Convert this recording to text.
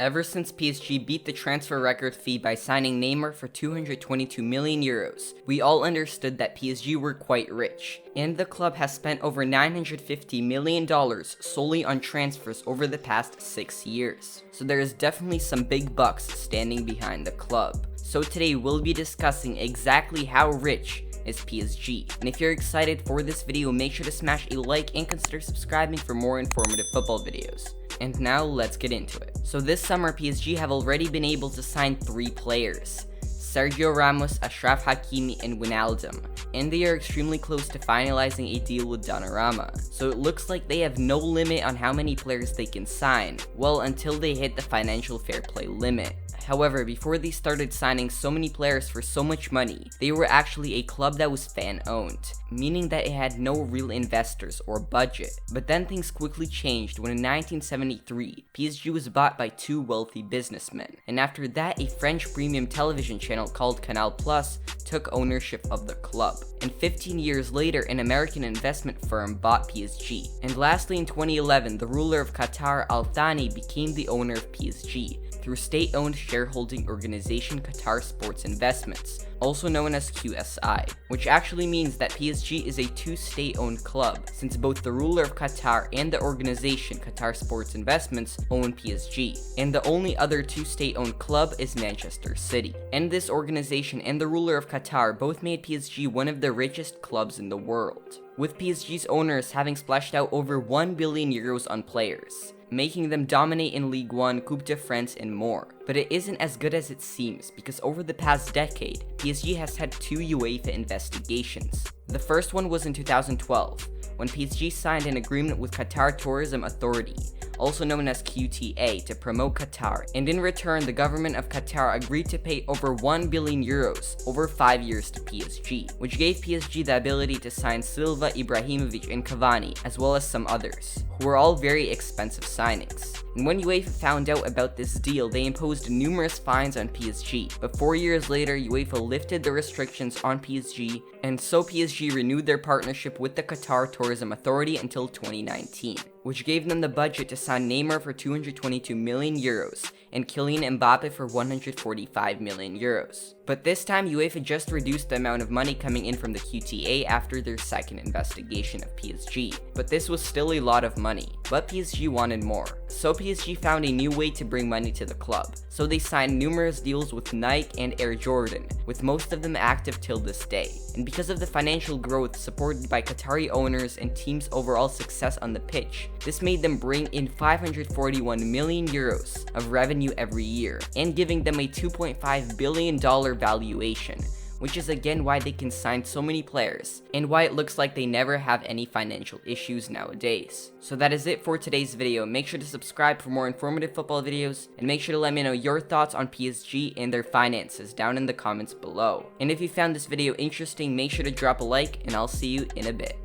Ever since PSG beat the transfer record fee by signing Neymar for 222 million euros, we all understood that PSG were quite rich, and the club has spent over $950 million solely on transfers over the past 6 years. So there is definitely some big bucks standing behind the club. So today we'll be discussing exactly how rich is PSG. And if you're excited for this video, make sure to smash a like and consider subscribing for more informative football videos. And now let's get into it. So this summer, PSG have already been able to sign 3 players: Sergio Ramos, Achraf Hakimi, and Wijnaldum, and they are extremely close to finalizing a deal with Donnarumma. So it looks like they have no limit on how many players they can sign, well, until they hit the financial fair play limit. However, before they started signing so many players for so much money, they were actually a club that was fan-owned, meaning that it had no real investors or budget. But then things quickly changed when in 1973, PSG was bought by 2 wealthy businessmen, and after that a French premium television channel called CANAL took ownership of the club. And 15 years later, an American investment firm bought PSG. And lastly, in 2011, the ruler of Qatar, Al Thani, became the owner of PSG through state-owned shareholding organization Qatar Sports Investments, also known as QSI, which actually means that PSG is a 2 state-owned club, since both the ruler of Qatar and the organization Qatar Sports Investments own PSG, and the only other 2 state-owned club is Manchester City. And this organization and the ruler of Qatar both made PSG one of the richest clubs in the world, with PSG's owners having splashed out over 1 billion euros on players, making them dominate in Ligue 1, Coupe de France, and more. But it isn't as good as it seems, because over the past decade, PSG has had 2 UEFA investigations. The first one was in 2012, when PSG signed an agreement with Qatar Tourism Authority, also known as QTA, to promote Qatar, and in return the government of Qatar agreed to pay over 1 billion euros over 5 years to PSG, which gave PSG the ability to sign Silva, Ibrahimovic, and Cavani, as well as some others, who were all very expensive signings. And when UEFA found out about this deal, they imposed numerous fines on PSG, but 4 years later UEFA lifted the restrictions on PSG, and so PSG renewed their partnership with the Qatar Tourism Authority until 2019, which gave them the budget to sign Neymar for 222 million euros and Kylian Mbappe for 145 million euros. But this time UEFA just reduced the amount of money coming in from the QTA after their second investigation of PSG, but this was still a lot of money, but PSG wanted more. So PSG found a new way to bring money to the club, so they signed numerous deals with Nike and Air Jordan, with most of them active till this day. And because of the financial growth supported by Qatari owners and team's overall success on the pitch, this made them bring in 541 million euros of revenue every year, and giving them a $2.5 billion valuation, which is again why they can sign so many players, and why it looks like they never have any financial issues nowadays. So that is it for today's video. Make sure to subscribe for more informative football videos, and make sure to let me know your thoughts on PSG and their finances down in the comments below. And if you found this video interesting, make sure to drop a like, and I'll see you in a bit.